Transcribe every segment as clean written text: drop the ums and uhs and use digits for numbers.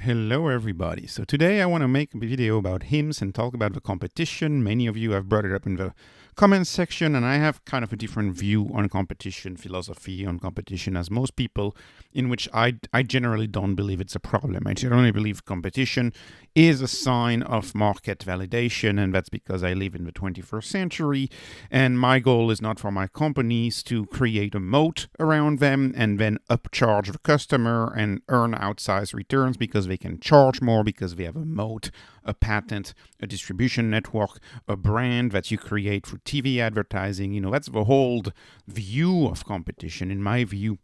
Hello everybody. So today I want to make a video about HIMSS and talk about the competition. Many of you have brought it up in the comments section, and I have kind of a different view on competition, philosophy on competition as most people, in which I generally don't believe it's a problem. I generally believe competition is a sign of market validation, and that's because I live in the 21st century, and my goal is not for my companies to create a moat around them and then upcharge the customer and earn outsized returns because they can charge more because they have a moat, a patent, a distribution network, a brand that you create through TV advertising. That's the whole view of competition. In my view,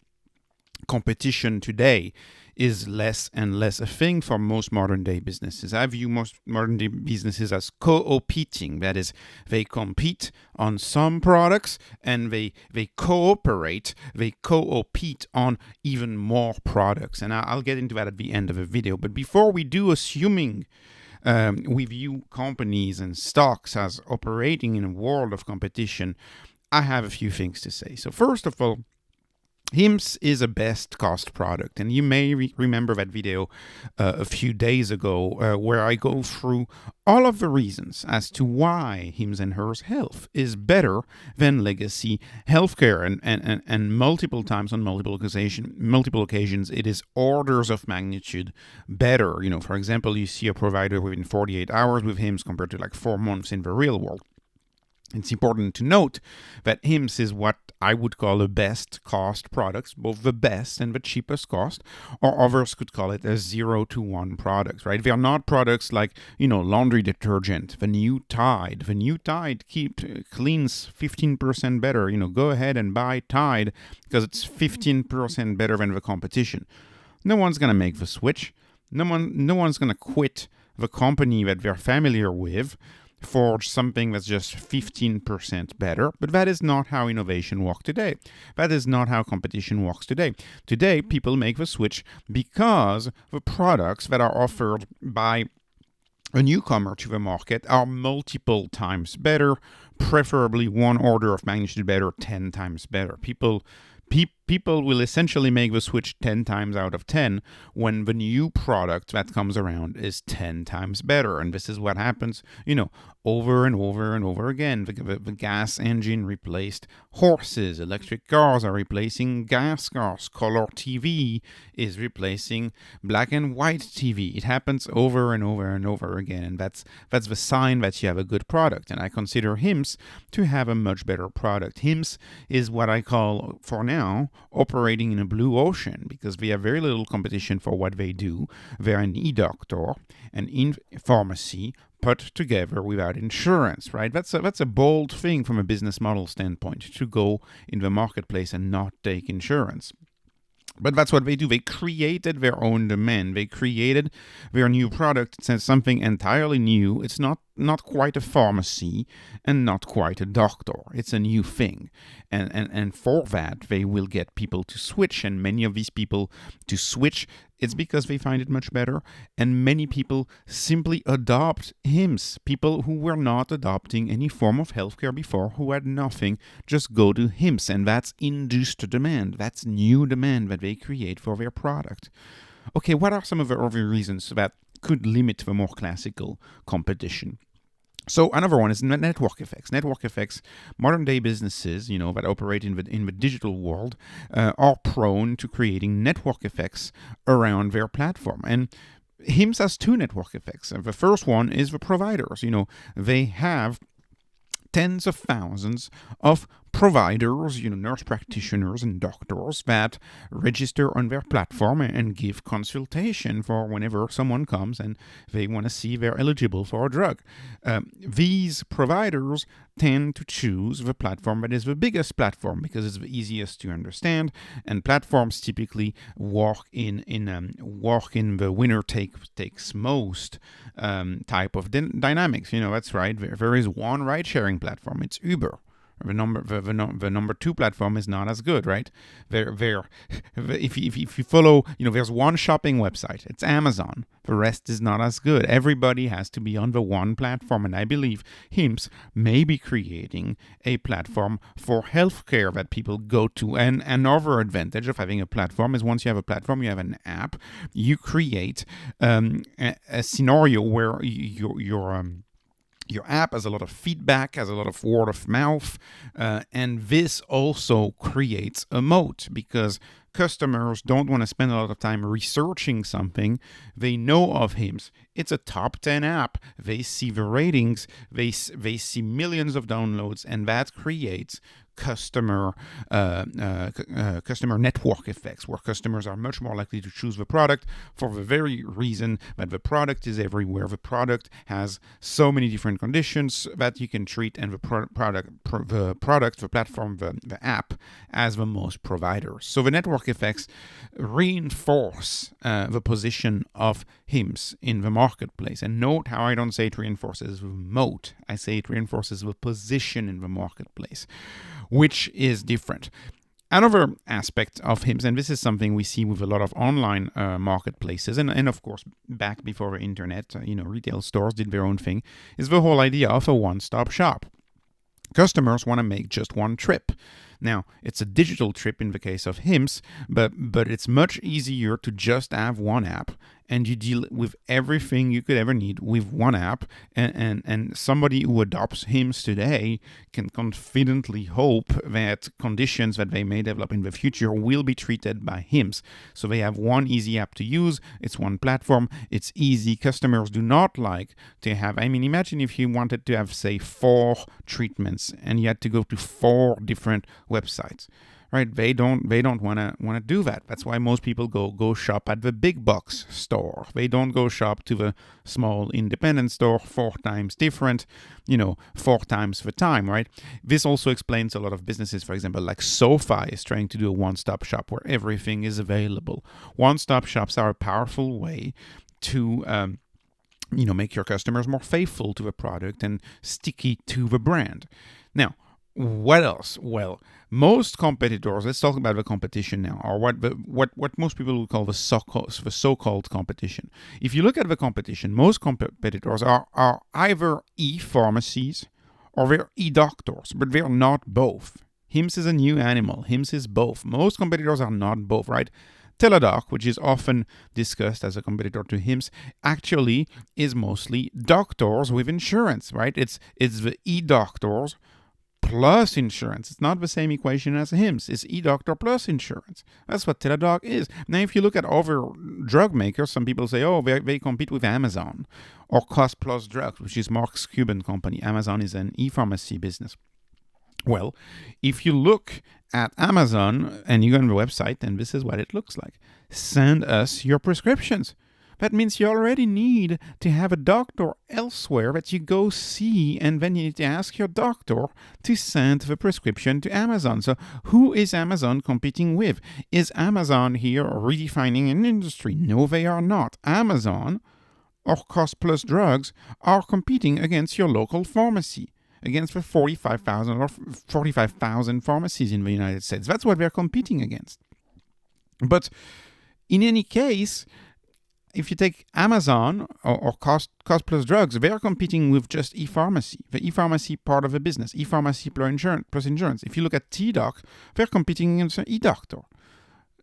competition today is less and less a thing for most modern day businesses. I view most modern day businesses as co-opting. That is, they compete on some products and they cooperate, they co-opete on even more products. And I'll get into that at the end of the video. But before we do, assuming we view companies and stocks as operating in a world of competition, I have a few things to say. So first of all, HIMSS is a best cost product, and you may remember that video a few days ago where I go through all of the reasons as to why Hims and Hers Health is better than legacy healthcare, and multiple times on multiple occasions it is orders of magnitude better. For example, you see a provider within 48 hours with Hims compared to like 4 months in the real world. It's important to note that HIMSS is what I would call a best cost products, both the best and the cheapest cost, or others could call it a 0 to 1 products, right? They are not products like, laundry detergent, the new Tide. The new Tide cleans 15% better. Go ahead and buy Tide because it's 15% better than the competition. No one's going to make the switch. No one's going to quit the company that they're familiar with for something that's just 15% better. But that is not how innovation works today. That is not how competition works today. Today, people make the switch because the products that are offered by a newcomer to the market are multiple times better, preferably one order of magnitude better, 10 times better. People will essentially make the switch 10 times out of 10 when the new product that comes around is 10 times better. And this is what happens, over and over and over again. The gas engine replaced horses. Electric cars are replacing gas cars. Color TV is replacing black and white TV. It happens over and over and over again. And that's the sign that you have a good product. And I consider HIMSS to have a much better product. HIMSS is what I call, for now, operating in a blue ocean because they have very little competition for what they do. They're an e-doctor, an in-pharmacy, put together without insurance, right? That's a bold thing from a business model standpoint, to go in the marketplace and not take insurance. But that's what they do. They created their own demand. They created their new product. It's something entirely new. It's not quite a pharmacy and not quite a doctor. It's a new thing. And for that, they will get people to switch. And many of these people to switch, it's because they find it much better. And many people simply adopt HIMSS. People who were not adopting any form of healthcare before, who had nothing, just go to HIMSS. And that's induced demand. That's new demand that they create for their product. Okay, what are some of the other reasons that could limit the more classical competition? So another one is network effects. Network effects, modern day businesses, that operate in the digital world, are prone to creating network effects around their platform. And HIMSS has 2 network effects. And the first one is the providers. They have tens of thousands of providers, nurse practitioners and doctors that register on their platform and give consultation for whenever someone comes and they want to see they're eligible for a drug. These providers tend to choose the platform that is the biggest platform because it's the easiest to understand, and platforms typically walk in the winner takes most type of dynamics. That's right. There is one ride-sharing platform. It's Uber. The number two platform is not as good, right? If you follow, there's one shopping website. It's Amazon. The rest is not as good. Everybody has to be on the one platform, and I believe HIMSS may be creating a platform for healthcare that people go to. And another advantage of having a platform is once you have a platform, you have an app, you create a scenario where your app has a lot of feedback, has a lot of word of mouth, and this also creates a moat because customers don't want to spend a lot of time researching something. They know of HIMSS. It's a top 10 app. They see the ratings. They see millions of downloads, and that creates customer network effects, where customers are much more likely to choose the product for the very reason that the product is everywhere. The product has so many different conditions that you can treat, and the platform, the app, as the most providers. So the network effects reinforce the position of HIMSS in the marketplace. And note how I don't say it reinforces the moat. I say it reinforces the position in the marketplace, which is different. Another aspect of HIMSS, and this is something we see with a lot of online marketplaces, and of course, back before the internet, retail stores did their own thing, is the whole idea of a one-stop shop. Customers want to make just one trip. Now, it's a digital trip in the case of HIMSS, but it's much easier to just have one app, and you deal with everything you could ever need with one app. And somebody who adopts HIMSS today can confidently hope that conditions that they may develop in the future will be treated by HIMSS. So they have one easy app to use. It's one platform. It's easy. Customers do not like to have, imagine if you wanted to have, say, 4 treatments and you had to go to 4 different websites. Right? They don't want to do that. That's why most people go shop at the big box store. They don't go shop to the small independent store 4 times different, 4 times the time, right? This also explains a lot of businesses, for example, like SoFi is trying to do a one-stop shop where everything is available. One-stop shops are a powerful way to make your customers more faithful to the product and sticky to the brand. Now, what else? Well, most competitors, let's talk about the competition now, or what most people would call the so-called competition. If you look at the competition, most competitors are either e-pharmacies or they're e-doctors, but they're not both. HIMSS is a new animal. HIMSS is both. Most competitors are not both, right? Teladoc, which is often discussed as a competitor to HIMSS, actually is mostly doctors with insurance, right? It's the e-doctors plus insurance. It's not the same equation as HIMSS. It's e-doctor plus insurance. That's what Teladoc is. Now, if you look at other drug makers, some people say, they compete with Amazon or Cost Plus Drugs, which is Mark Cuban's company. Amazon is an e-pharmacy business. Well, if you look at Amazon and you go on the website, then this is what it looks like. Send us your prescriptions. That means you already need to have a doctor elsewhere that you go see, and then you need to ask your doctor to send the prescription to Amazon. So who is Amazon competing with? Is Amazon here redefining an industry? No, they are not. Amazon or Cost Plus Drugs are competing against your local pharmacy, against the 45,000 pharmacies in the United States. That's what they're competing against. But in any case, if you take Amazon or Cost Plus Drugs, they are competing with just e-pharmacy, the e-pharmacy part of the business, e-pharmacy plus insurance. If you look at Teladoc, they're competing against an e-doctor.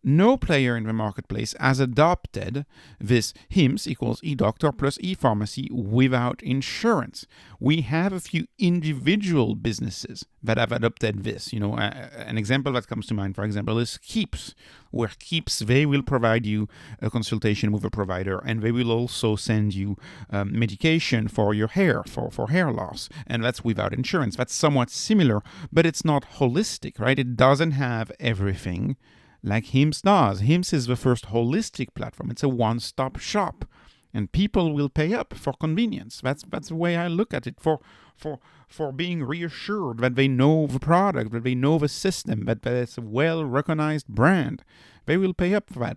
No player in the marketplace has adopted this HIMSS equals e-doctor plus e-pharmacy without insurance. We have a few individual businesses that have adopted this. An example that comes to mind, for example, is Keeps, where Keeps, they will provide you a consultation with a provider, and they will also send you medication for your hair, for hair loss, and that's without insurance. That's somewhat similar, but it's not holistic, right? It doesn't have everything like HIMSS does. HIMSS is the first holistic platform. It's a one-stop shop, and people will pay up for convenience. That's the way I look at it, for being reassured that they know the product, that they know the system, that it's a well-recognized brand. They will pay up for that.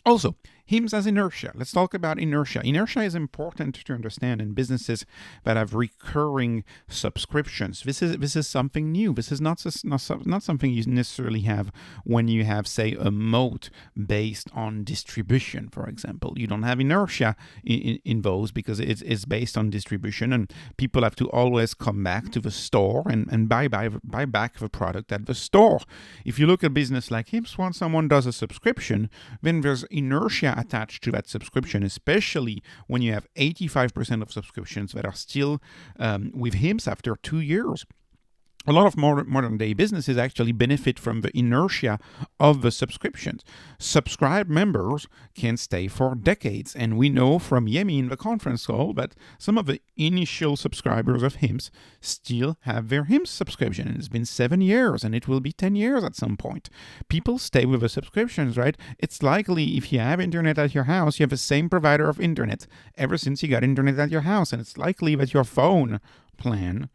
Also, HIMS as inertia. Let's talk about inertia. Inertia is important to understand in businesses that have recurring subscriptions. This is something new. This is not something you necessarily have when you have, say, a moat based on distribution, for example. You don't have inertia in those because it's based on distribution, and people have to always come back to the store and buy back the product at the store. If you look at a business like HIMS, once someone does a subscription, then there's inertia attached to that subscription, especially when you have 85% of subscriptions that are still with HIMS after 2 years. A lot of modern day businesses actually benefit from the inertia of the subscriptions. Subscribed members can stay for decades, and we know from Yemi in the conference call that some of the initial subscribers of HIMS still have their HIMS subscription, and it's been 7 years, and it will be 10 years at some point. People stay with the subscriptions, right? It's likely if you have internet at your house, you have the same provider of internet ever since you got internet at your house, and it's likely that your phone plan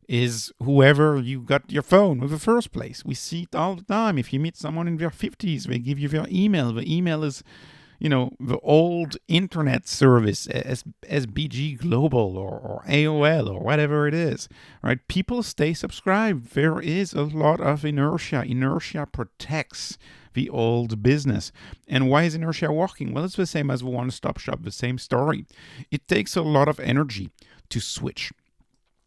is whoever you got your phone with the first place. We see it all the time. If you meet someone in their 50s, they give you their email. The email is, the old internet service, SBG Global or AOL or whatever it is, right? People stay subscribed. There is a lot of inertia. Inertia protects the old business. And why is inertia working? Well, it's the same as one-stop shop, the same story. It takes a lot of energy to switch.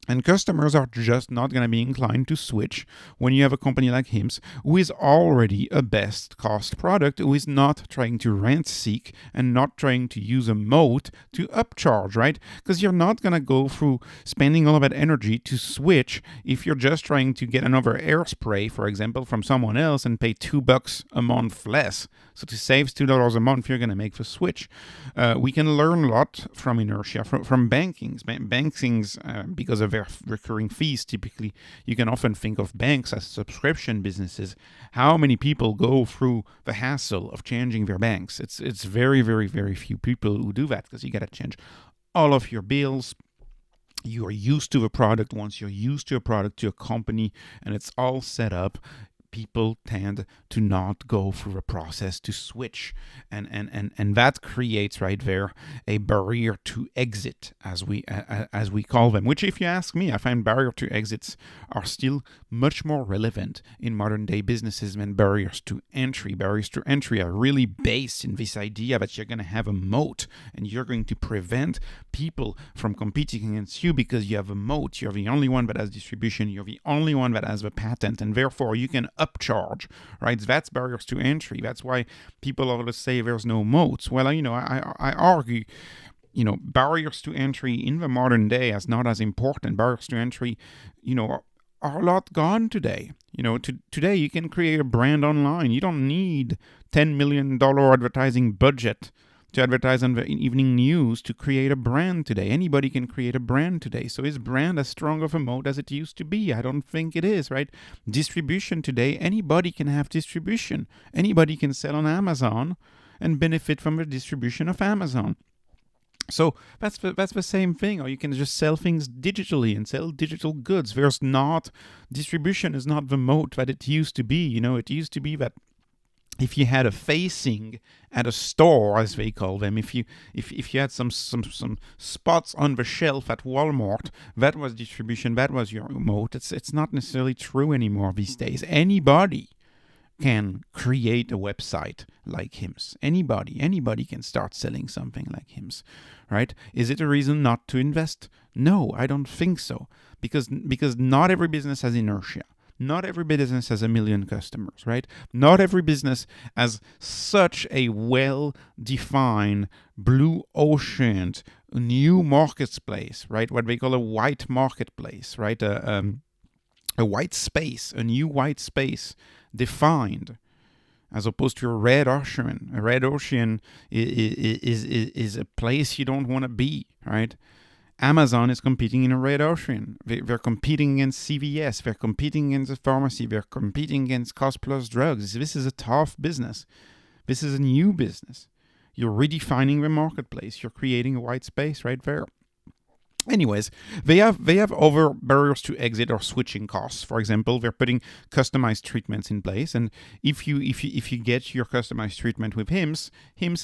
And customers are just not going to be inclined to switch when you have a company like HIMS who is already a best cost product, who is not trying to rent seek and not trying to use a moat to upcharge, right? Because you're not going to go through spending all of that energy to switch if you're just trying to get another air spray, for example, from someone else and pay $2 a month less. So to save $2 a month, you're going to make the switch. We can learn a lot from inertia, from bankings, because of their recurring fees. Typically, you can often think of banks as subscription businesses. How many people go through the hassle of changing their banks? It's very, very, very few people who do that, because you got to change all of your bills. You are used to a product. Once you're used to a product, to a company, and it's all set up, people tend to not go through a process to switch, and that creates right there a barrier to exit, as we call them, which, if you ask me, I find barrier to exits are still much more relevant in modern day businesses than barriers to entry. Barriers to entry are really based in this idea that you're going to have a moat and you're going to prevent people from competing against you because you have a moat. You're the only one that has distribution. You're the only one that has the patent, and therefore you can upcharge, right? That's barriers to entry. That's why people always say there's no moats. Well, I argue, barriers to entry in the modern day is not as important. Barriers to entry, are a lot gone today. Today you can create a brand online. You don't need $10 million advertising budget to advertise on the evening news to create a brand today. Anybody can create a brand today. So is brand as strong of a moat as it used to be? I don't think it is, right? Distribution today, anybody can have distribution. Anybody can sell on Amazon and benefit from the distribution of Amazon. So that's the same thing. Or you can just sell things digitally and sell digital goods. Distribution is not the moat that it used to be. It used to be that if you had a facing at a store, as they call them, if you had some spots on the shelf at Walmart, that was distribution, that was your moat. It's not necessarily true anymore these days. Anybody can create a website like HIMS. Anybody can start selling something like HIMS, right? Is it a reason not to invest? No, I don't think so, because not every business has inertia. Not every business has 1 million customers, right? Not every business has such a well-defined blue ocean, new marketplace, right? What they call a white marketplace, right? A white space, a new white space defined, as opposed to a red ocean. A red ocean is a place you don't want to be, right? Amazon is competing in a red ocean. They're competing against CVS. They're competing against the pharmacy. They're competing against cost plus drugs. This is a tough business. This is a new business. You're redefining the marketplace. You're creating a white space right there. Anyways, they have other barriers to exit or switching costs. For example, they're putting customized treatments in place, and if you get your customized treatment with HIMSS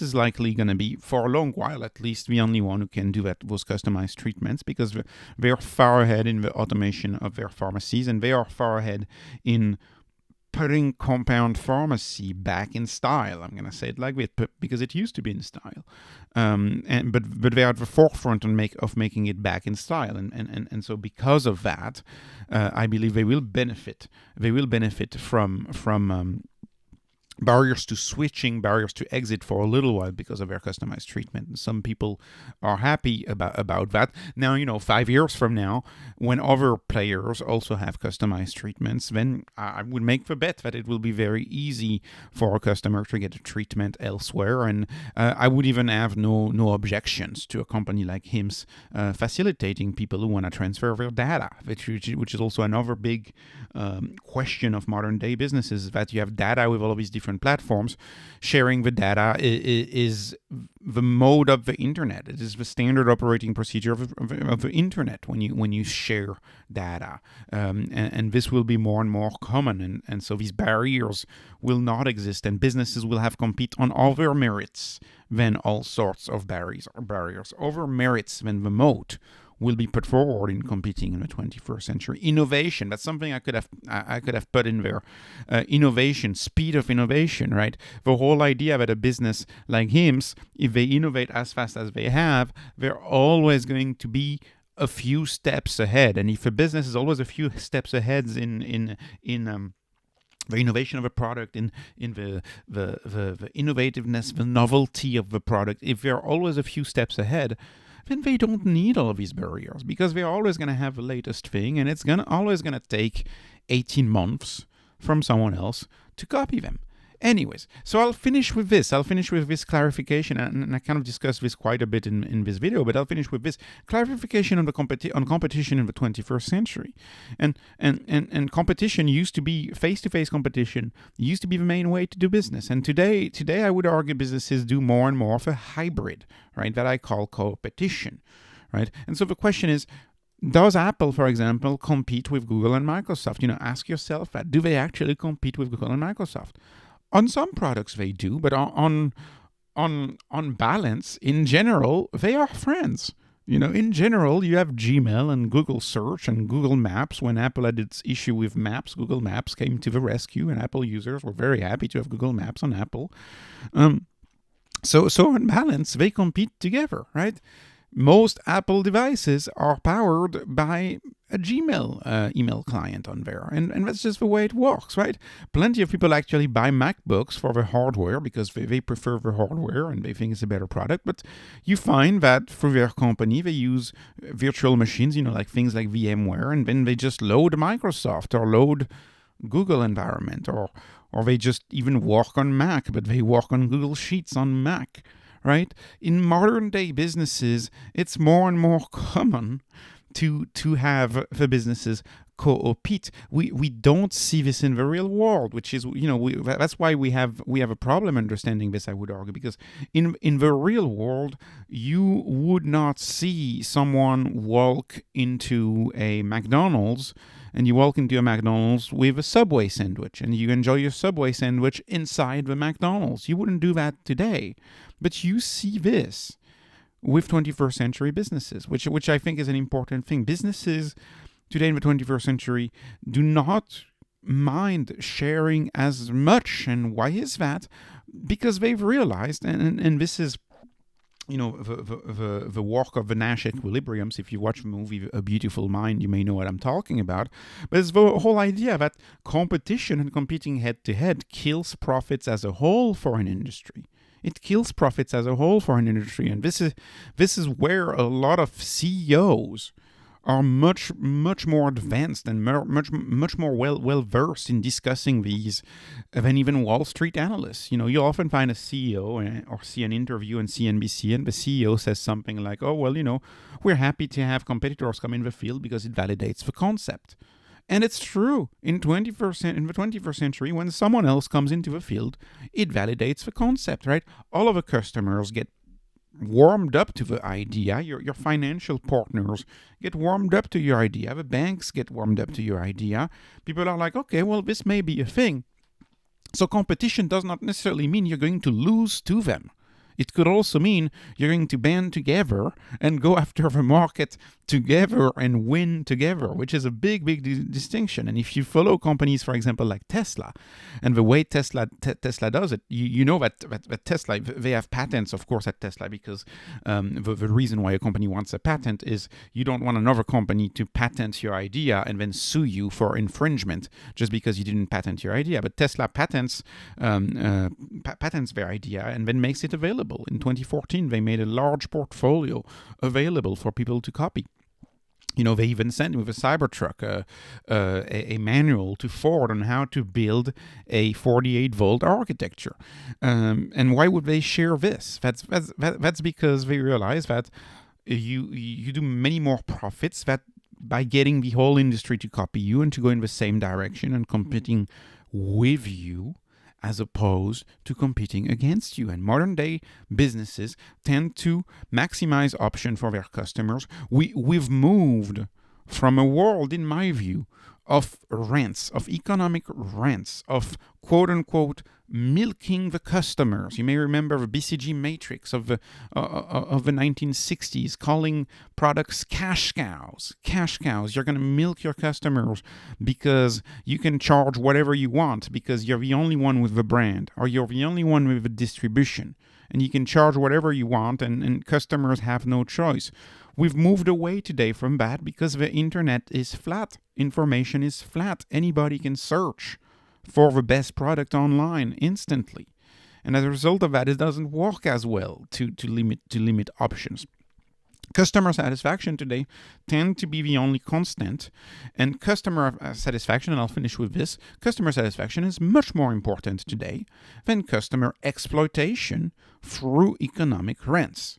is likely going to be for a long while at least the only one who can do those customized treatments, because they're far ahead in the automation of their pharmacies, and they are far ahead in putting compound pharmacy back in style. I'm going to say it like that because it used to be in style, but they're at the forefront of making it back in style, and so because of that, I believe they will benefit. They will benefit from barriers to switching, barriers to exit for a little while because of their customized treatment. And some people are happy about that. Now, 5 years from now, when other players also have customized treatments, then I would make the bet that it will be very easy for a customer to get a treatment elsewhere. And I would even have no objections to a company like HIMSS facilitating people who want to transfer their data, which is also another big question of modern day businesses, that you have data with all of these different platforms. Sharing the data is the mode of the internet. It is the standard operating procedure of the internet when you share data, and this will be more and more common, and so these barriers will not exist, and businesses will have compete on other merits than all sorts of barriers, other merits than the moat will be put forward in competing in the 21st century. Innovation, that's something I could have put in there. Innovation, speed of innovation, right? The whole idea that a business like HIMSS, if they innovate as fast as they have, they're always going to be a few steps ahead. And if a business is always a few steps ahead in the innovation of a product, in the innovativeness, the novelty of the product, if they're always a few steps ahead, then they don't need all of these barriers, because they're always going to have the latest thing, and it's always going to take 18 months from someone else to copy them. Anyways, so I'll finish with this. Clarification, and I kind of discussed this quite a bit in this video, but I'll finish with this clarification on competition in the 21st century. And competition used to be face-to-face competition, used to be the main way to do business. And today I would argue businesses do more and more of a hybrid, right, that I call competition, right? And so the question is, does Apple, for example, compete with Google and Microsoft? Ask yourself that. Do they actually compete with Google and Microsoft? On some products they do, but on balance, in general, they are friends. In general, you have Gmail and Google Search and Google Maps. When Apple had its issue with Maps, Google Maps came to the rescue, and Apple users were very happy to have Google Maps on Apple. So on balance, they compete together, right? Most Apple devices are powered by a Gmail email client on there, and that's just the way it works, right? Plenty of people actually buy MacBooks for the hardware because they prefer the hardware and they think it's a better product, but you find that for their company they use virtual machines, like things like VMware, and then they just load Microsoft or load Google environment, or they just even work on Mac, but they work on Google Sheets on Mac. Right? In modern day businesses, it's more and more common to have the businesses co-opete. We don't see this in the real world, which is, that's why we have a problem understanding this, I would argue, because in the real world, you would not see someone walk into a McDonald's, and you walk into a McDonald's with a Subway sandwich, and you enjoy your Subway sandwich inside the McDonald's. You wouldn't do that today. But you see this with 21st century businesses, which I think is an important thing. Businesses today in the 21st century do not mind sharing as much. And why is that? Because they've realized, and this is the work of the Nash equilibriums. If you watch the movie A Beautiful Mind, you may know what I'm talking about. But it's the whole idea that competition and competing head-to-head kills profits as a whole for an industry. It kills profits as a whole for an industry, and this is where a lot of CEOs are much more advanced and much more well versed in discussing these than even Wall Street analysts. You'll often find a CEO or see an interview on CNBC, and the CEO says something like, "Oh well, we're happy to have competitors come in the field because it validates the concept." And it's true. In the 21st century, when someone else comes into the field, it validates the concept, right? All of the customers get warmed up to the idea. Your financial partners get warmed up to your idea. The banks get warmed up to your idea. People are like, okay, well, this may be a thing. So competition does not necessarily mean you're going to lose to them. It could also mean you're going to band together and go after the market together and win together, which is a big distinction. And if you follow companies, for example, like Tesla, and the way Tesla does it, you know that Tesla, they have patents, of course, at Tesla, because the reason why a company wants a patent is you don't want another company to patent your idea and then sue you for infringement just because you didn't patent your idea. But Tesla patents their idea and then makes it available. In 2014, they made a large portfolio available for people to copy. They even sent with a Cybertruck a manual to Ford on how to build a 48-volt architecture. And why would they share this? That's because they realize that you do many more profits that by getting the whole industry to copy you and to go in the same direction and competing with you, as opposed to competing against you. And modern day businesses tend to maximize option for their customers. We've moved from a world, in my view, of rents, of economic rents, of quote-unquote milking the customers. You may remember the BCG matrix of the 1960s, calling products cash cows. Cash cows. You're going to milk your customers because you can charge whatever you want because you're the only one with the brand or you're the only one with the distribution. And you can charge whatever you want and customers have no choice. We've moved away today from that because the internet is flat. Information is flat. Anybody can search for the best product online instantly. And as a result of that, it doesn't work as well to limit options. Customer satisfaction today tend to be the only constant, and customer satisfaction, and I'll finish with this, customer satisfaction is much more important today than customer exploitation through economic rents.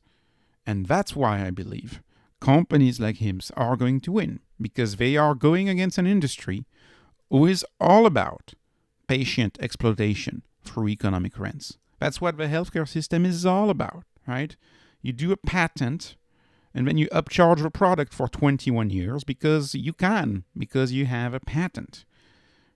And that's why I believe companies like HIMSS are going to win, because they are going against an industry who is all about patient exploitation through economic rents. That's what the healthcare system is all about, right? You do a patent, and then you upcharge the product for 21 years because you have a patent,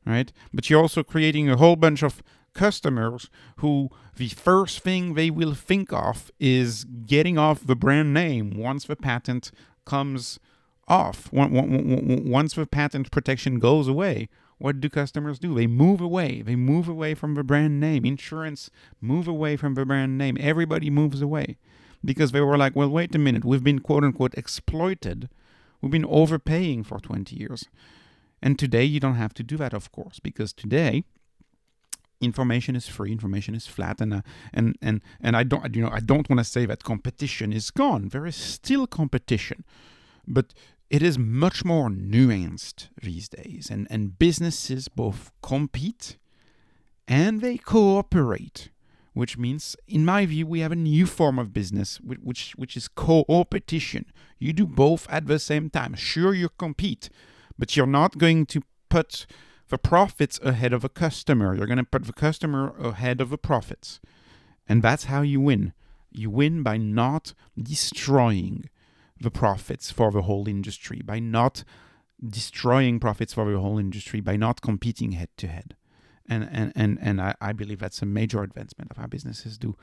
right? But you're also creating a whole bunch of customers who the first thing they will think of is getting off the brand name once the patent comes off. Once the patent protection goes away, what do customers do? They move away. They move away from the brand name. Insurance move away from the brand name. Everybody moves away because they were like, well, wait a minute. We've been quote unquote exploited. We've been overpaying for 20 years. And today you don't have to do that, of course, because today information is free, information is flat, and I don't want to say that competition is gone. There is still competition, but it is much more nuanced these days, and businesses both compete and they cooperate, which means, in my view, we have a new form of business which is co-opetition. You do both at the same time. Sure, you compete, but you're not going to put the profits ahead of the customer. You're going to put the customer ahead of the profits. And that's how you win. You win by not destroying the profits for the whole industry, by not destroying profits for the whole industry, by not competing head to head. And I believe that's a major advancement of how businesses do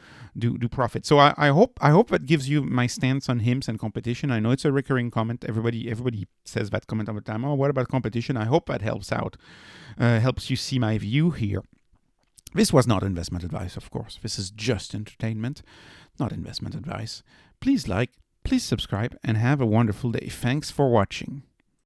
profit. So I hope that gives you my stance on HIMSS and competition. I know it's a recurring comment. Everybody says that comment all the time. Oh, what about competition? I hope that helps out, helps you see my view here. This was not investment advice, of course. This is just entertainment, not investment advice. Please like, please subscribe, and have a wonderful day. Thanks for watching.